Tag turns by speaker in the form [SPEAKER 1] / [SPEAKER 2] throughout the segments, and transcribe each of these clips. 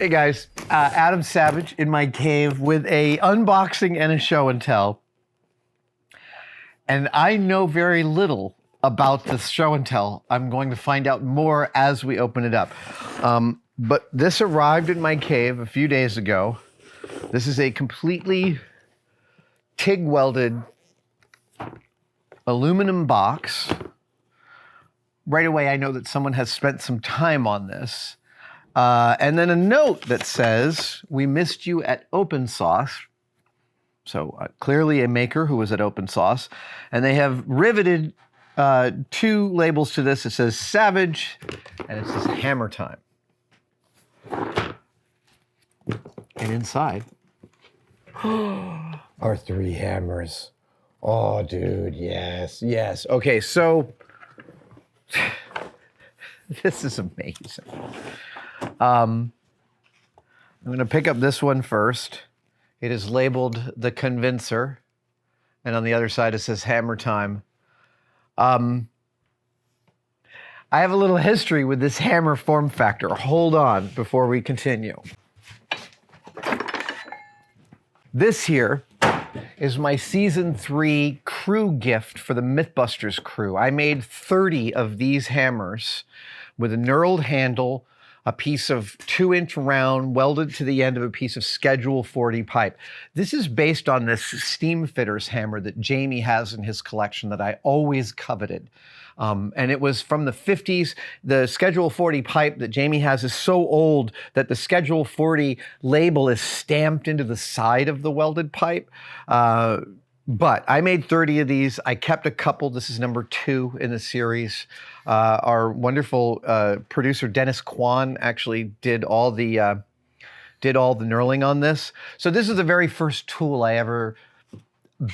[SPEAKER 1] Hey guys, Adam Savage in my cave with a unboxing and a show and tell. And I know very little about this show and tell. I'm going to find out more as we open it up. But this arrived in my cave a few days ago. This is a completely TIG welded aluminum box. Right away, I know that someone has spent some time on this. And then a note that says, "We missed you at Open Sauce." So clearly a maker who was at Open Sauce. And they have riveted two labels to this. It says Savage and it says Hammer Time. And inside are 3 hammers. Oh, dude, yes, yes. Okay, so this is amazing. I'm going to pick up this one first. It is labeled the Convincer, and on the other side it says Hammer Time. I have a little history with this hammer form factor. Hold on before we continue. This here is my season 3 crew gift for the Mythbusters crew. I made 30 of these hammers with a knurled handle, a piece of 2-inch round welded to the end of a piece of Schedule 40 pipe. This is based on this steamfitters hammer that Jamie has in his collection that I always coveted. And it was from the 50s. The Schedule 40 pipe that Jamie has is so old that the Schedule 40 label is stamped into the side of the welded pipe. But I made 30 of these. I kept a couple. This is number 2 in the series. Our wonderful producer Dennis Kwan actually did all the knurling on this. So this is the very first tool I ever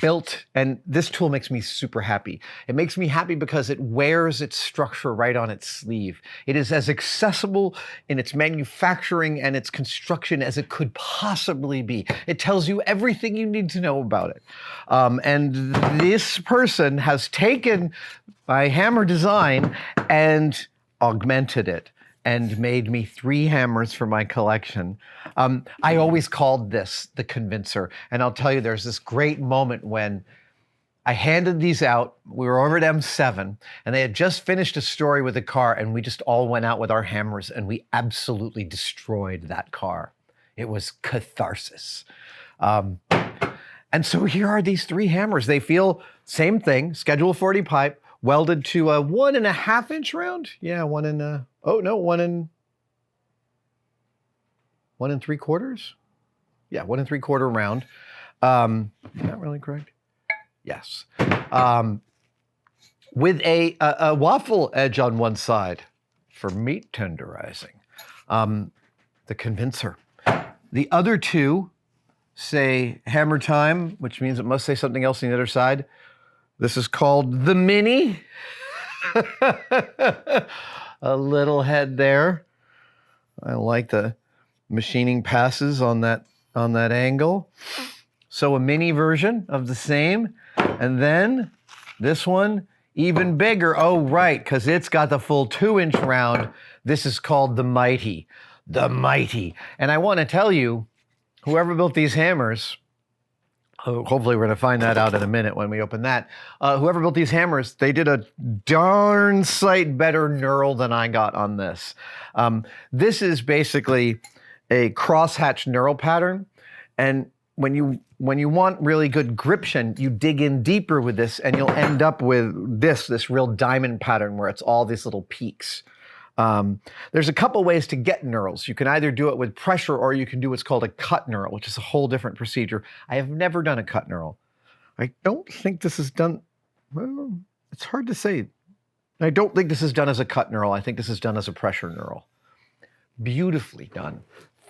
[SPEAKER 1] built, and this tool makes me super happy. It makes me happy because it wears its structure right on its sleeve. It is as accessible in its manufacturing and its construction as it could possibly be. It tells you everything you need to know about it. And this person has taken my hammer design and augmented it and made me 3 hammers for my collection. I always called this the Convincer. And I'll tell you, there's this great moment when I handed these out. We were over at M7 and they had just finished a story with a car, and we just all went out with our hammers and we absolutely destroyed that car. It was catharsis. And so here are these 3 hammers. They feel same thing, Schedule 40 pipe, welded to a 1.5-inch round. Yeah, 1 and 3/4. Yeah, 1 3/4 round. Is that really correct? Yes. With a waffle edge on one side for meat tenderizing. The Convincer. The other 2 say Hammer Time, which means it must say something else on the other side. This is called the Mini. A little head there. I like the machining passes on that angle. So a mini version of the same. And then this one, even bigger. Oh, right, because it's got the full 2-inch round. This is called the Mighty. The Mighty. And I want to tell you, whoever built these hammers, hopefully we're going to find that out in a minute when we open that. Whoever built these hammers, they did a darn sight better knurl than I got on this. This is basically a crosshatch knurl pattern. And when you want really good gription, you dig in deeper with this and you'll end up with this real diamond pattern where it's all these little peaks. There's a couple ways to get knurls. You can either do it with pressure or you can do what's called a cut knurl, which is a whole different procedure. I have never done a cut knurl. I don't think this is done, well, it's hard to say. I don't think this is done as a cut knurl. I think this is done as a pressure knurl. Beautifully done.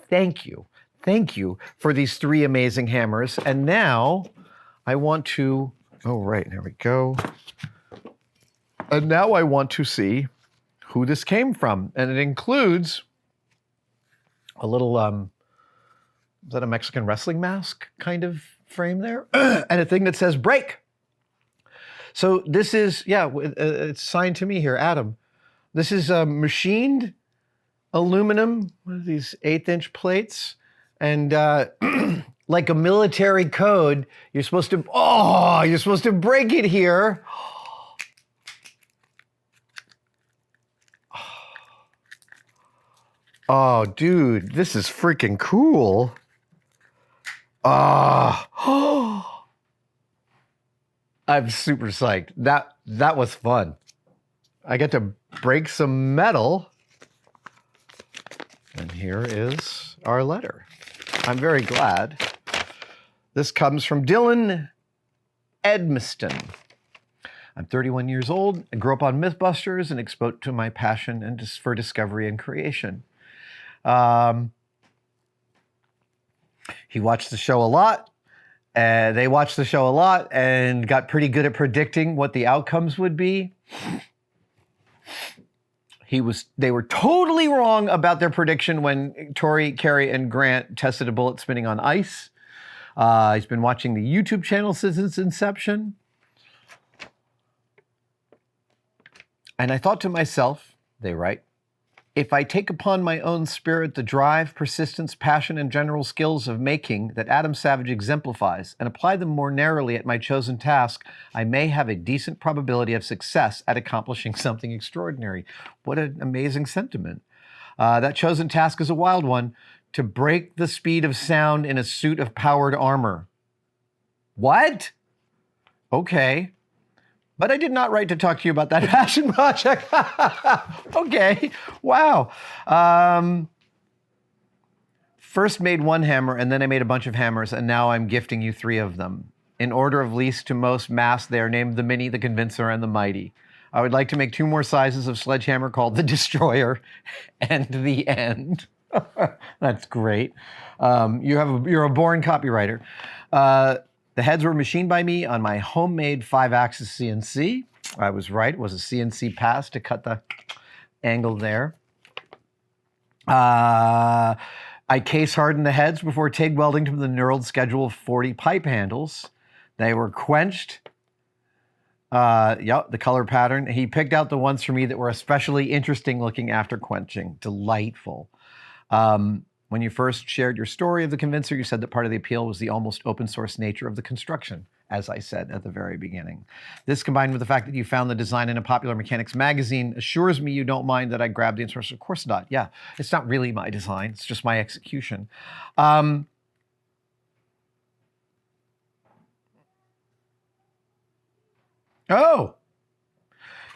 [SPEAKER 1] Thank you. Thank you for these 3 amazing hammers. And now I want to, oh, right, there we go. And now I want to see who this came from. And it includes a little, is that a Mexican wrestling mask kind of frame there? And a thing that says break. So this is, yeah, it's signed to me here, Adam. This is machined aluminum, what are these 1/8" plates? And like a military code, you're supposed to break it here. Oh, dude, this is freaking cool. I'm super psyched. That was fun. I get to break some metal. And here is our letter. I'm very glad. This comes from Dylan Edmiston. I'm 31 years old. I grew up on Mythbusters and exposed to my passion and for discovery and creation. He watched the show a lot. They watched the show a lot and got pretty good at predicting what the outcomes would be. They were totally wrong about their prediction when Tori, Carrie, and Grant tested a bullet spinning on ice. He's been watching the YouTube channel since its inception. And I thought to myself, they write, if I take upon my own spirit the drive, persistence, passion, and general skills of making that Adam Savage exemplifies and apply them more narrowly at my chosen task, I may have a decent probability of success at accomplishing something extraordinary. What an amazing sentiment. That chosen task is a wild one, to break the speed of sound in a suit of powered armor. What? Okay. But I did not write to talk to you about that passion project. Okay, wow. First made one hammer, and then I made a bunch of hammers, and now I'm gifting you 3 of them. In order of least to most mass, they are named the Mini, the Convincer, and the Mighty. I would like to make 2 more sizes of sledgehammer called the Destroyer and the End. That's great. You're a born copywriter. The heads were machined by me on my homemade 5-axis CNC. I was right. It was a CNC pass to cut the angle there. I case hardened the heads before TIG welding to the knurled schedule of 40 pipe handles. They were quenched. The color pattern. He picked out the ones for me that were especially interesting looking after quenching. Delightful. When you first shared your story of the Convincer, you said that part of the appeal was the almost open source nature of the construction, as I said at the very beginning. This, combined with the fact that you found the design in a popular mechanics magazine, assures me you don't mind that I grabbed the instructions. Of course not. Yeah, it's not really my design. It's just my execution.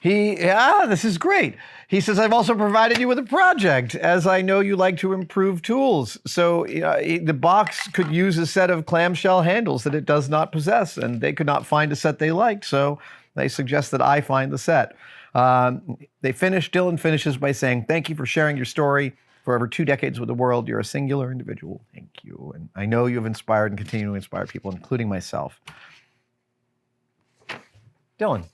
[SPEAKER 1] This is great. He says, I've also provided you with a project, as I know you like to improve tools. So the box could use a set of clamshell handles that it does not possess, and they could not find a set they liked, so they suggest that I find the set. Dylan finishes by saying, thank you for sharing your story. For over 2 decades with the world, you're a singular individual. Thank you. And I know you have inspired and continue to inspire people, including myself. Dylan,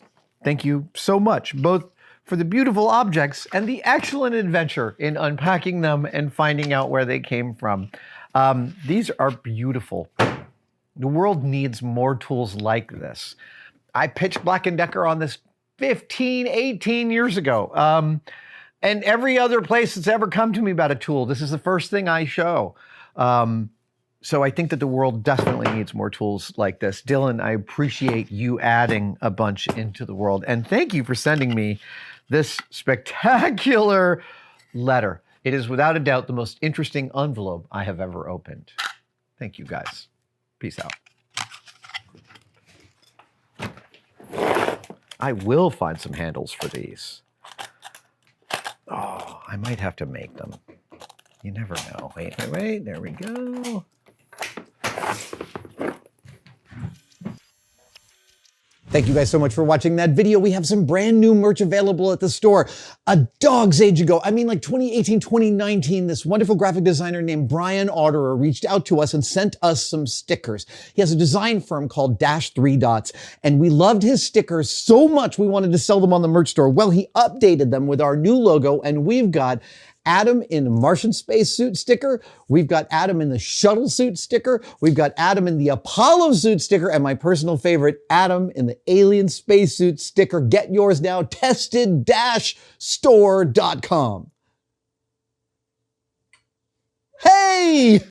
[SPEAKER 1] thank you so much, both for the beautiful objects and the excellent adventure in unpacking them and finding out where they came from. These are beautiful. The world needs more tools like this. I pitched Black & Decker on this 15, 18 years ago. And every other place that's ever come to me about a tool, this is the first thing I show. So I think that the world definitely needs more tools like this. Dylan, I appreciate you adding a bunch into the world. And thank you for sending me this spectacular letter. It is without a doubt the most interesting envelope I have ever opened. Thank you, guys. Peace out. I will find some handles for these. Oh, I might have to make them. You never know. Wait. There we go. Thank you guys so much for watching that video. We have some brand new merch available at the store. A dog's age ago, I mean like 2018, 2019, this wonderful graphic designer named Brian Otterer reached out to us and sent us some stickers. He has a design firm called Dash 3 Dots, and we loved his stickers so much we wanted to sell them on the merch store. Well, he updated them with our new logo, and we've got Adam in the Martian spacesuit sticker. We've got Adam in the shuttle suit sticker. We've got Adam in the Apollo suit sticker. And my personal favorite, Adam in the alien spacesuit sticker. Get yours now, tested-store.com.
[SPEAKER 2] me.